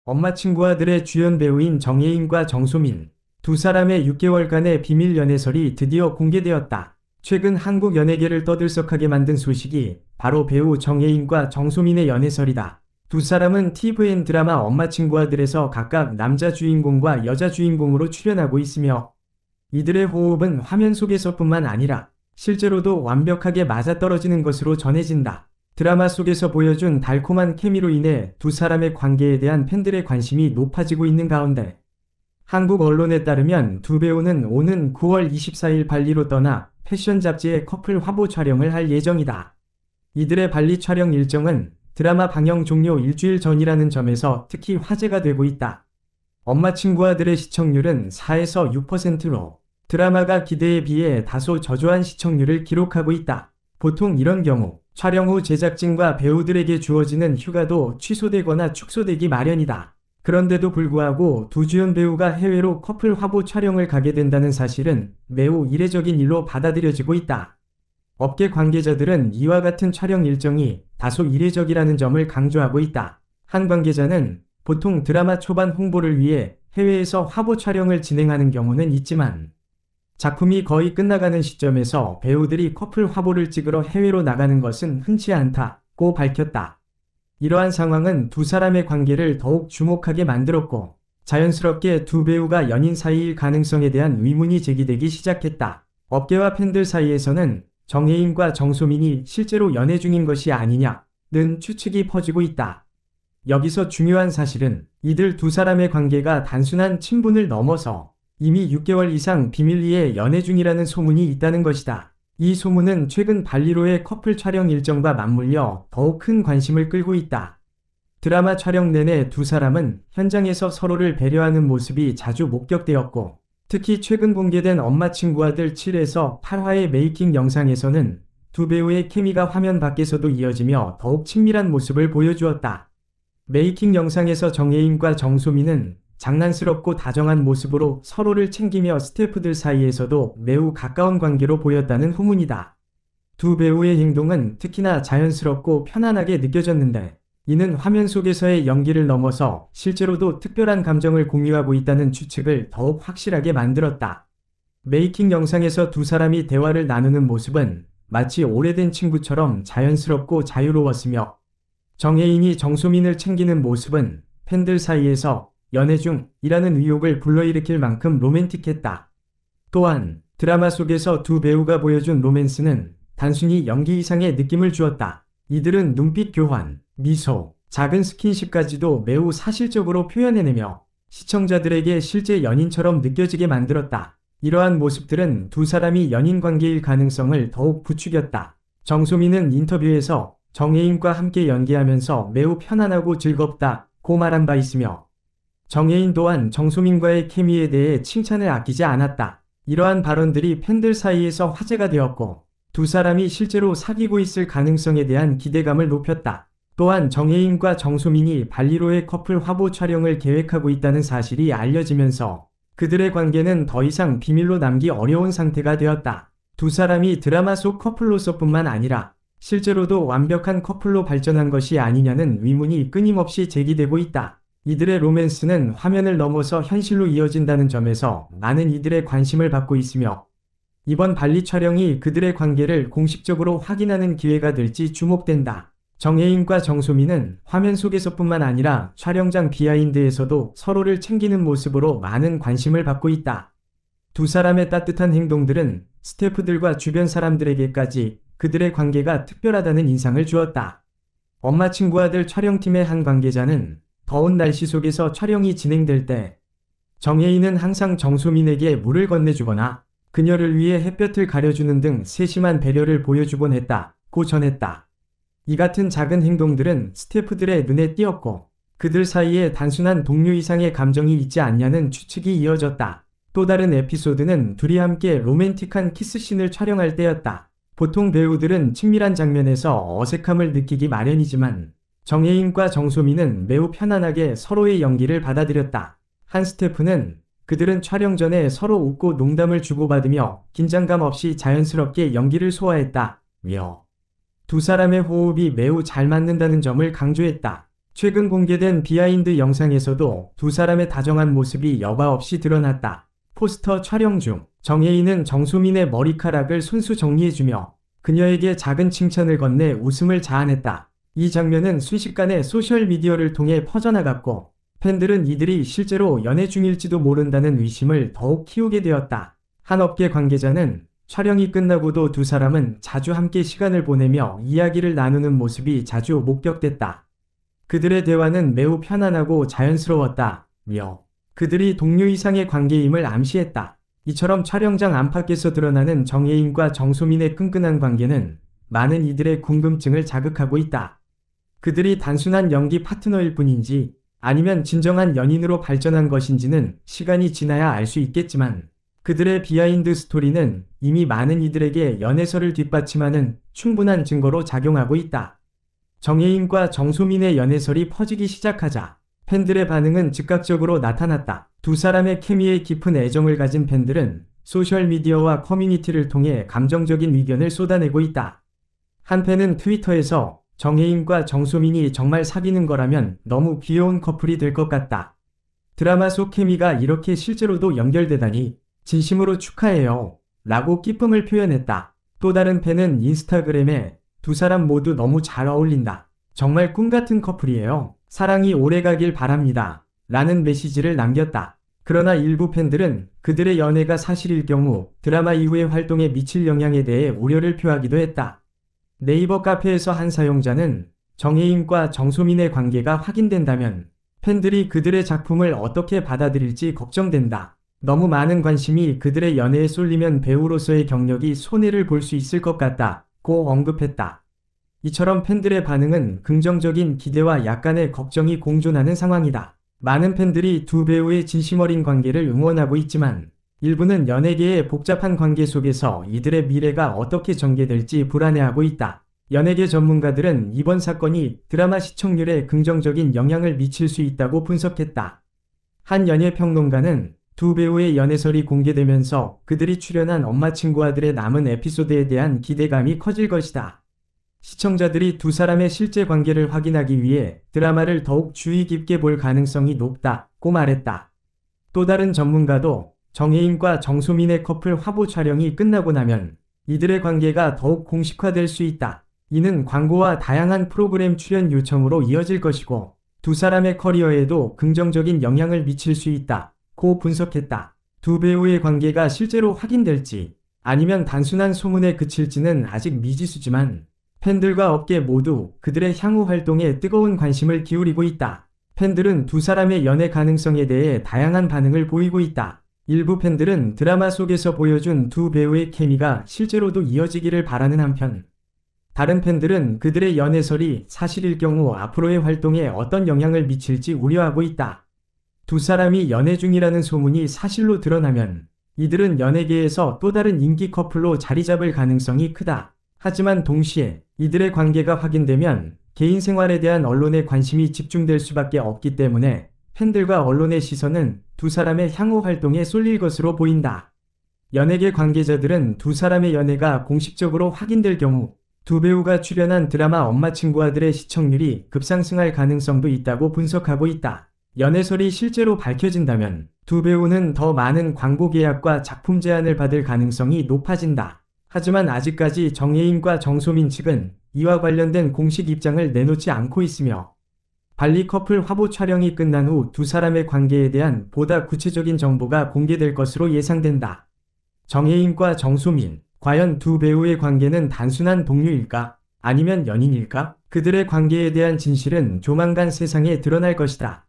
엄마 친구 아들의 주연 배우인 정예인과 정소민 두 사람의 6개월간의 비밀 연애설이 드디어 공개되었다. 최근 한국 연예계를 떠들썩하게 만든 소식이 바로 배우 정예인과 정소민의 연애설이다. 두 사람은 TVN 드라마 엄마 친구 아들에서 각각 남자 주인공과 여자 주인공으로 출연하고 있으며 이들의 호흡은 화면 속에서뿐만 아니라 실제로도 완벽하게 맞아떨어지는 것으로 전해진다. 드라마 속에서 보여준 달콤한 케미로 인해 두 사람의 관계에 대한 팬들의 관심이 높아지고 있는 가운데 한국 언론에 따르면 두 배우는 오는 9월 24일 발리로 떠나 패션 잡지의 커플 화보 촬영을 할 예정이다. 이들의 발리 촬영 일정은 드라마 방영 종료 일주일 전이라는 점에서 특히 화제가 되고 있다. 엄마 친구 아들의 시청률은 4에서 6%로 드라마가 기대에 비해 다소 저조한 시청률을 기록하고 있다. 보통 이런 경우 촬영 후 제작진과 배우들에게 주어지는 휴가도 취소되거나 축소되기 마련이다. 그런데도 불구하고 두 주연 배우가 해외로 커플 화보 촬영을 가게 된다는 사실은 매우 이례적인 일로 받아들여지고 있다. 업계 관계자들은 이와 같은 촬영 일정이 다소 이례적이라는 점을 강조하고 있다. 한 관계자는 보통 드라마 초반 홍보를 위해 해외에서 화보 촬영을 진행하는 경우는 있지만 작품이 거의 끝나가는 시점에서 배우들이 커플 화보를 찍으러 해외로 나가는 것은 흔치 않다고 밝혔다. 이러한 상황은 두 사람의 관계를 더욱 주목하게 만들었고 자연스럽게 두 배우가 연인 사이일 가능성에 대한 의문이 제기되기 시작했다. 업계와 팬들 사이에서는 정예인과 정소민이 실제로 연애 중인 것이 아니냐는 추측이 퍼지고 있다. 여기서 중요한 사실은 이들 두 사람의 관계가 단순한 친분을 넘어서 이미 6개월 이상 비밀리에 연애 중이라는 소문이 있다는 것이다. 이 소문은 최근 발리로의 커플 촬영 일정과 맞물려 더욱 큰 관심을 끌고 있다. 드라마 촬영 내내 두 사람은 현장에서 서로를 배려하는 모습이 자주 목격되었고 특히 최근 공개된 엄마 친구 아들 7에서 8화의 메이킹 영상에서는 두 배우의 케미가 화면 밖에서도 이어지며 더욱 친밀한 모습을 보여주었다. 메이킹 영상에서 정예인과 정소민은 장난스럽고 다정한 모습으로 서로를 챙기며 스태프들 사이에서도 매우 가까운 관계로 보였다는 후문이다. 두 배우의 행동은 특히나 자연스럽고 편안하게 느껴졌는데 이는 화면 속에서의 연기를 넘어서 실제로도 특별한 감정을 공유하고 있다는 추측을 더욱 확실하게 만들었다. 메이킹 영상에서 두 사람이 대화를 나누는 모습은 마치 오래된 친구처럼 자연스럽고 자유로웠으며 정예인이 정소민을 챙기는 모습은 팬들 사이에서 연애 중이라는 의혹을 불러일으킬 만큼 로맨틱했다. 또한 드라마 속에서 두 배우가 보여준 로맨스는 단순히 연기 이상의 느낌을 주었다. 이들은 눈빛 교환, 미소, 작은 스킨십까지도 매우 사실적으로 표현해내며 시청자들에게 실제 연인처럼 느껴지게 만들었다. 이러한 모습들은 두 사람이 연인 관계일 가능성을 더욱 부추겼다. 정소민은 인터뷰에서 정예인과 함께 연기하면서 매우 편안하고 즐겁다고 말한 바 있으며 정예인 또한 정소민과의 케미에 대해 칭찬을 아끼지 않았다. 이러한 발언들이 팬들 사이에서 화제가 되었고 두 사람이 실제로 사귀고 있을 가능성에 대한 기대감을 높였다. 또한 정예인과 정소민이 발리로의 커플 화보 촬영을 계획하고 있다는 사실이 알려지면서 그들의 관계는 더 이상 비밀로 남기 어려운 상태가 되었다. 두 사람이 드라마 속 커플로서뿐만 아니라 실제로도 완벽한 커플로 발전한 것이 아니냐는 의문이 끊임없이 제기되고 있다. 이들의 로맨스는 화면을 넘어서 현실로 이어진다는 점에서 많은 이들의 관심을 받고 있으며 이번 발리 촬영이 그들의 관계를 공식적으로 확인하는 기회가 될지 주목된다. 정예인과 정소민은 화면 속에서뿐만 아니라 촬영장 비하인드에서도 서로를 챙기는 모습으로 많은 관심을 받고 있다. 두 사람의 따뜻한 행동들은 스태프들과 주변 사람들에게까지 그들의 관계가 특별하다는 인상을 주었다. 엄마 친구 아들 촬영팀의 한 관계자는 더운 날씨 속에서 촬영이 진행될 때 정예인은 항상 정소민에게 물을 건네주거나 그녀를 위해 햇볕을 가려주는 등 세심한 배려를 보여주곤 했다고 전했다. 이 같은 작은 행동들은 스태프들의 눈에 띄었고 그들 사이에 단순한 동료 이상의 감정이 있지 않냐는 추측이 이어졌다. 또 다른 에피소드는 둘이 함께 로맨틱한 키스씬을 촬영할 때였다. 보통 배우들은 친밀한 장면에서 어색함을 느끼기 마련이지만 정예인과 정소민은 매우 편안하게 서로의 연기를 받아들였다. 한 스태프는 그들은 촬영 전에 서로 웃고 농담을 주고받으며 긴장감 없이 자연스럽게 연기를 소화했다며 두 사람의 호흡이 매우 잘 맞는다는 점을 강조했다. 최근 공개된 비하인드 영상에서도 두 사람의 다정한 모습이 여과 없이 드러났다. 포스터 촬영 중 정예인은 정소민의 머리카락을 손수 정리해주며 그녀에게 작은 칭찬을 건네 웃음을 자아냈다. 이 장면은 순식간에 소셜미디어를 통해 퍼져나갔고 팬들은 이들이 실제로 연애 중일지도 모른다는 의심을 더욱 키우게 되었다. 한 업계 관계자는 촬영이 끝나고도 두 사람은 자주 함께 시간을 보내며 이야기를 나누는 모습이 자주 목격됐다. 그들의 대화는 매우 편안하고 자연스러웠다며 그들이 동료 이상의 관계임을 암시했다. 이처럼 촬영장 안팎에서 드러나는 정예인과 정소민의 끈끈한 관계는 많은 이들의 궁금증을 자극하고 있다. 그들이 단순한 연기 파트너일 뿐인지 아니면 진정한 연인으로 발전한 것인지는 시간이 지나야 알 수 있겠지만 그들의 비하인드 스토리는 이미 많은 이들에게 연애설을 뒷받침하는 충분한 증거로 작용하고 있다. 정예인과 정소민의 연애설이 퍼지기 시작하자 팬들의 반응은 즉각적으로 나타났다. 두 사람의 케미에 깊은 애정을 가진 팬들은 소셜미디어와 커뮤니티를 통해 감정적인 의견을 쏟아내고 있다. 한 팬은 트위터에서 정예인과 정소민이 정말 사귀는 거라면 너무 귀여운 커플이 될 것 같다. 드라마 속 케미가 이렇게 실제로도 연결되다니 진심으로 축하해요. 라고 기쁨을 표현했다. 또 다른 팬은 인스타그램에 두 사람 모두 너무 잘 어울린다. 정말 꿈같은 커플이에요. 사랑이 오래가길 바랍니다. 라는 메시지를 남겼다. 그러나 일부 팬들은 그들의 연애가 사실일 경우 드라마 이후의 활동에 미칠 영향에 대해 우려를 표하기도 했다. 네이버 카페에서 한 사용자는 정예인과 정소민의 관계가 확인된다면 팬들이 그들의 작품을 어떻게 받아들일지 걱정된다. 너무 많은 관심이 그들의 연애에 쏠리면 배우로서의 경력이 손해를 볼 수 있을 것 같다고 언급했다. 이처럼 팬들의 반응은 긍정적인 기대와 약간의 걱정이 공존하는 상황이다. 많은 팬들이 두 배우의 진심 어린 관계를 응원하고 있지만 일부는 연예계의 복잡한 관계 속에서 이들의 미래가 어떻게 전개될지 불안해하고 있다. 연예계 전문가들은 이번 사건이 드라마 시청률에 긍정적인 영향을 미칠 수 있다고 분석했다. 한 연예평론가는 두 배우의 연애설이 공개되면서 그들이 출연한 엄마 친구 아들의 남은 에피소드에 대한 기대감이 커질 것이다. 시청자들이 두 사람의 실제 관계를 확인하기 위해 드라마를 더욱 주의 깊게 볼 가능성이 높다고 말했다. 또 다른 전문가도 정예인과 정소민의 커플 화보 촬영이 끝나고 나면 이들의 관계가 더욱 공식화될 수 있다. 이는 광고와 다양한 프로그램 출연 요청으로 이어질 것이고 두 사람의 커리어에도 긍정적인 영향을 미칠 수 있다고 분석했다. 두 배우의 관계가 실제로 확인될지 아니면 단순한 소문에 그칠지는 아직 미지수지만 팬들과 업계 모두 그들의 향후 활동에 뜨거운 관심을 기울이고 있다. 팬들은 두 사람의 연애 가능성에 대해 다양한 반응을 보이고 있다. 일부 팬들은 드라마 속에서 보여준 두 배우의 케미가 실제로도 이어지기를 바라는 한편 다른 팬들은 그들의 연애설이 사실일 경우 앞으로의 활동에 어떤 영향을 미칠지 우려하고 있다. 두 사람이 연애 중이라는 소문이 사실로 드러나면 이들은 연예계에서 또 다른 인기 커플로 자리 잡을 가능성이 크다. 하지만 동시에 이들의 관계가 확인되면 개인 생활에 대한 언론의 관심이 집중될 수밖에 없기 때문에 팬들과 언론의 시선은 두 사람의 향후 활동에 쏠릴 것으로 보인다. 연예계 관계자들은 두 사람의 연애가 공식적으로 확인될 경우 두 배우가 출연한 드라마 엄마 친구 아들의 시청률이 급상승할 가능성도 있다고 분석하고 있다. 연애설이 실제로 밝혀진다면 두 배우는 더 많은 광고 계약과 작품 제안을 받을 가능성이 높아진다. 하지만 아직까지 정예인과 정소민 측은 이와 관련된 공식 입장을 내놓지 않고 있으며 발리 커플 화보 촬영이 끝난 후 두 사람의 관계에 대한 보다 구체적인 정보가 공개될 것으로 예상된다. 정예인과 정소민, 과연 두 배우의 관계는 단순한 동료일까? 아니면 연인일까? 그들의 관계에 대한 진실은 조만간 세상에 드러날 것이다.